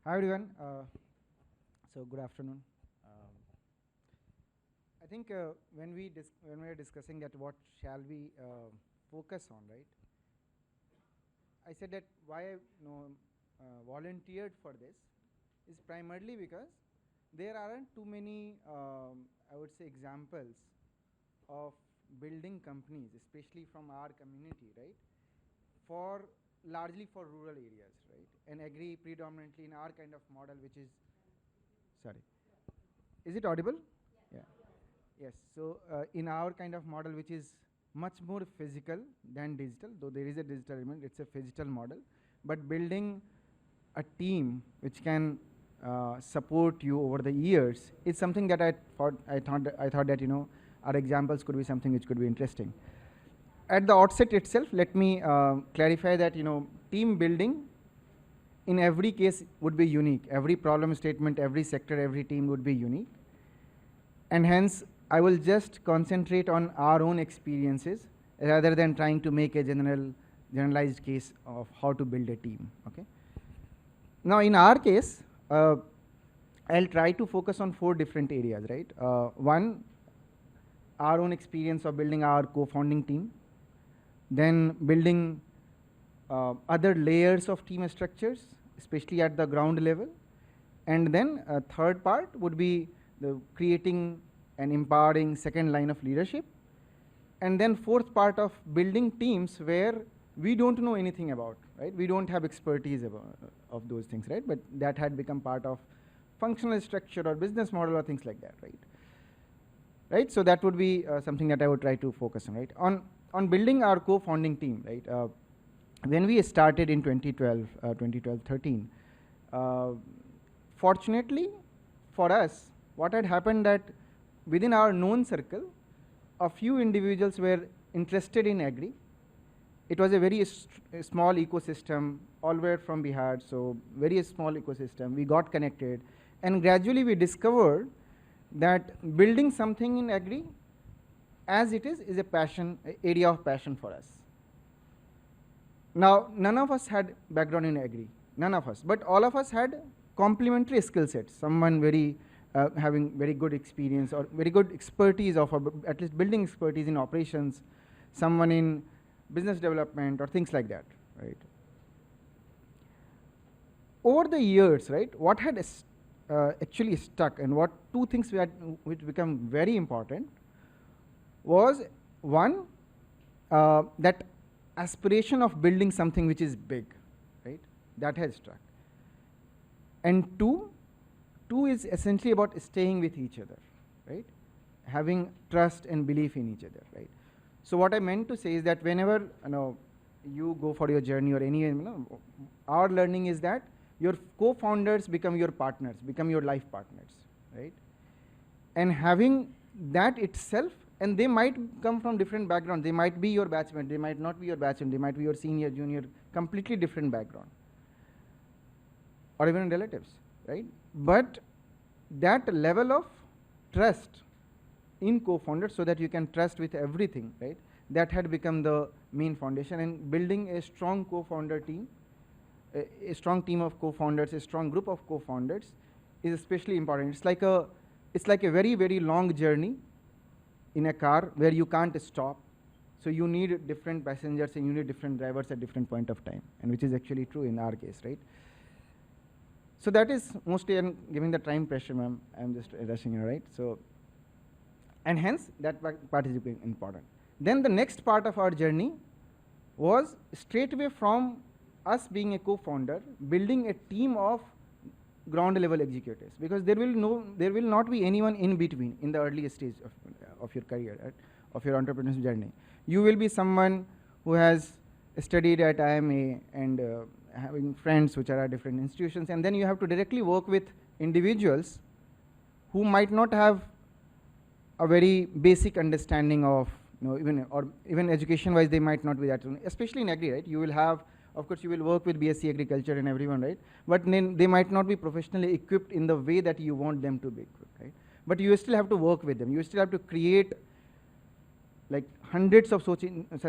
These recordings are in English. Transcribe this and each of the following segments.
Hi everyone. So good afternoon. I think when we are discussing that what shall we focus on, right? I said that why I volunteered for this is primarily because there aren't too many, I would say, examples of building companies, especially from our community, right? For largely for rural areas, right? And agree predominantly in our kind of model, which is, sorry, is it audible? Yeah. Yes. So in our kind of model, which is much more physical than digital, though there is a digital element, it's a physical model. But building a team which can support you over the years is something that I thought that our examples could be something which could be interesting. At the outset itself, let me clarify that team building in every case would be unique. Every problem statement, every sector, every team would be unique. And hence, I will just concentrate on our own experiences rather than trying to make a generalized case of how to build a team. Okay. Now, in our case, I'll try to focus on 4 different areas, right? One, our own experience of building our co-founding team, then building other layers of team structures, especially at the ground level, and then a third part would be the creating and empowering second line of leadership, and then fourth part of building teams where we don't know anything about, right? We don't have expertise of those things, right? But that had become part of functional structure or business model or things like that, right? Right. So that would be something that I would try to focus on, right? On building our co-founding team, right? When we started in 2012-13, fortunately for us, what had happened that within our known circle, a few individuals were interested in agri. It was a very small ecosystem, all were from BeHaat, so very small ecosystem. We got connected, and gradually we discovered that building something in agri as it is a passion, area of passion for us. Now, none of us had background in agri, none of us, but all of us had complementary skill sets. Someone having very good experience or very good expertise of at least building expertise in operations, someone in business development or things like that, right? Over the years, right, what had actually stuck and what 2 things which become very important was one, that aspiration of building something which is big, right? That has struck. And two is essentially about staying with each other, right? Having trust and belief in each other, right? So what I meant to say is that whenever you go for your journey or any, our learning is that your co-founders become your partners, become your life partners, right? And having that itself, and they might come from different backgrounds. They might be your batchmate, they might not be your batchmate, they might be your senior, junior, completely different background, or even relatives, right? But that level of trust in co-founders, so that you can trust with everything, right? That had become the main foundation, and building a strong co-founder team, a strong team of co-founders, a strong group of co-founders is especially important. It's like a very, very long journey in a car where you can't stop. So you need different passengers and you need different drivers at different point of time, and which is actually true in our case, right? So that is mostly, I'm giving the time pressure, ma'am. I'm just rushing you, right? So, and hence that part is important. Then the next part of our journey was straight away from us being a co-founder, building a team of ground level executives, because there will not be anyone in between in the early stage of your career, right? Of your entrepreneurship journey. You will be someone who has studied at IIMA and having friends which are at different institutions, and then you have to directly work with individuals who might not have a very basic understanding of, even education wise they might not be that, especially in agri, right? You will have, of course, you will work with BSc agriculture and everyone, right? But then they might not be professionally equipped in the way that you want them to be equipped, right? But you still have to work with them. You still have to create like hundreds of such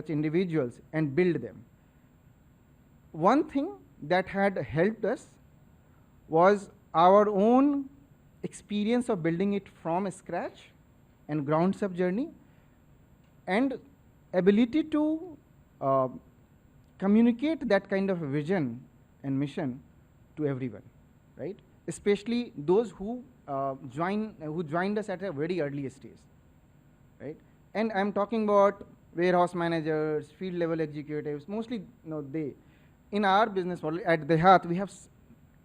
individuals and build them. One thing that had helped us was our own experience of building it from scratch and ground up journey, and ability to communicate that kind of a vision and mission to everyone, right? Especially those who joined us at a very early stage, right? And I'm talking about warehouse managers, field level executives, mostly they. In our business model at DeHaat, we have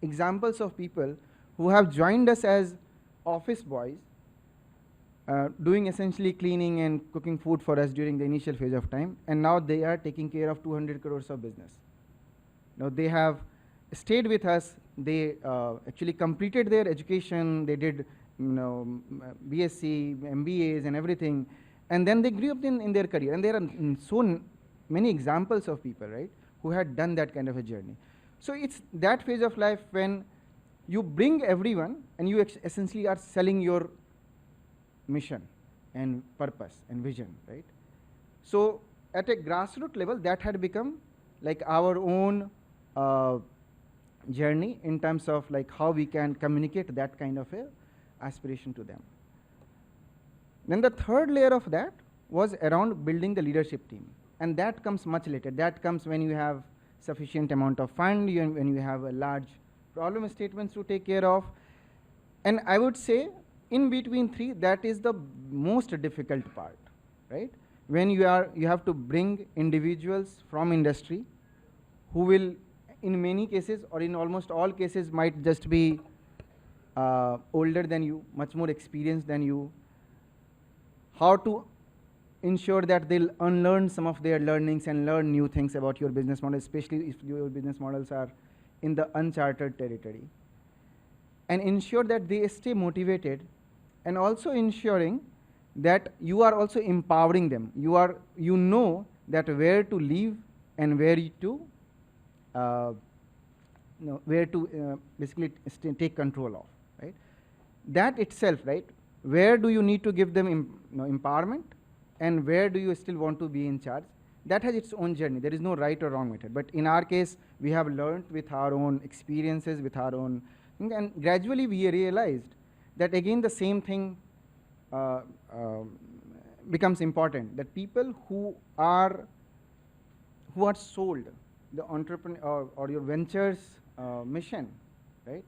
examples of people who have joined us as office boys, doing essentially cleaning and cooking food for us during the initial phase of time, and now they are taking care of 200 crores of business. Now they have stayed with us, they actually completed their education, they did BSc, MBAs and everything, and then they grew up in their career. And there are so many examples of people, right, who had done that kind of a journey. So it's that phase of life when you bring everyone and you essentially are selling your mission and purpose and vision, right? So at a grassroots level, that had become like our own journey in terms of like how we can communicate that kind of a aspiration to them. Then the third layer of that was around building the leadership team, and that comes much later. That comes when you have sufficient amount of fund, when you have a large problem statements to take care of. And I would say in between three, that is the most difficult part, right? When you have to bring individuals from industry who will, in many cases or in almost all cases, might just be older than you, much more experienced than you. How to ensure that they'll unlearn some of their learnings and learn new things about your business model, especially if your business models are in the uncharted territory. And ensure that they stay motivated, and also ensuring that you are also empowering them. You know that where to leave and where to basically take control of, right? That itself, right? Where do you need to give them empowerment, and where do you still want to be in charge? That has its own journey. There is no right or wrong method. But in our case, we have learned with our own experiences, with our own, and gradually we realized that again the same thing becomes important. That people who are sold the entrepreneur or your ventures mission, right?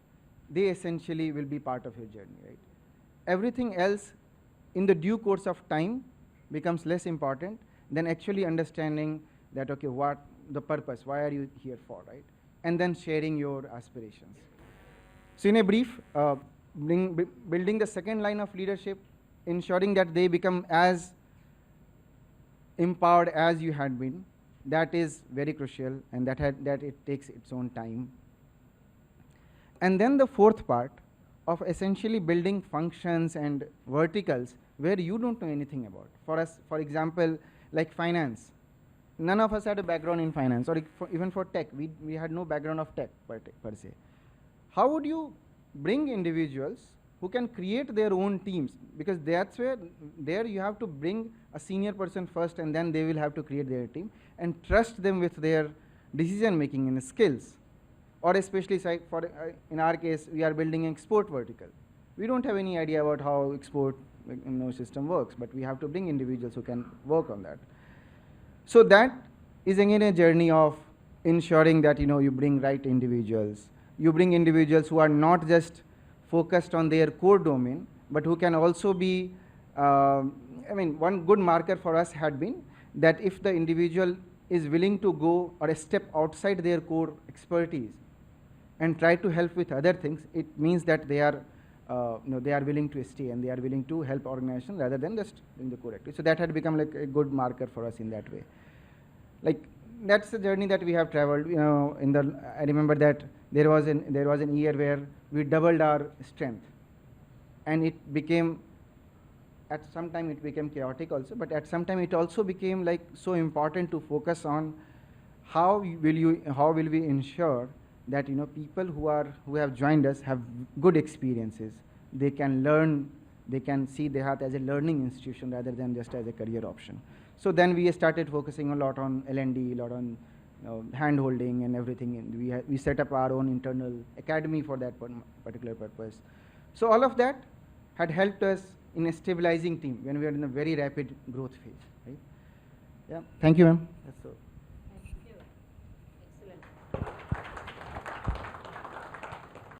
They essentially will be part of your journey, right? Everything else in the due course of time becomes less important than actually understanding that, okay, what the purpose, why are you here for, right? And then sharing your aspirations. So in a brief, building the second line of leadership, ensuring that they become as empowered as you had been, that is very crucial, and that it takes its own time. And then the fourth part of essentially building functions and verticals where you don't know anything about. For us, for example, like finance. None of us had a background in finance, or even for tech, we had no background of tech per se. How would you bring individuals who can create their own teams? Because that's where, there you have to bring a senior person first, and then they will have to create their team, and trust them with their decision making and skills. Or especially in our case, we are building an export vertical. We don't have any idea about how export system works, but we have to bring individuals who can work on that. So that is again a journey of ensuring that you bring right individuals. You bring individuals who are not just focused on their core domain, but who can also be, one good marker for us had been that if the individual is willing to go or a step outside their core expertise and try to help with other things, it means that they are willing to stay and they are willing to help organization rather than just in the core activity. So that had become like a good marker for us in that way. Like that's the journey that we have traveled. I remember that there was an year where we doubled our strength, and it became, at some time it became chaotic also, but at some time it also became like so important to focus on how will we ensure that people who have joined us have good experiences. They can learn, they can see DeHaat as a learning institution rather than just as a career option. So then we started focusing a lot on L&D, a lot on hand holding and everything, and we set up our own internal academy for that particular purpose. So all of that had helped us in a stabilizing team when we are in a very rapid growth phase, right? Yeah, thank you, ma'am. That's all.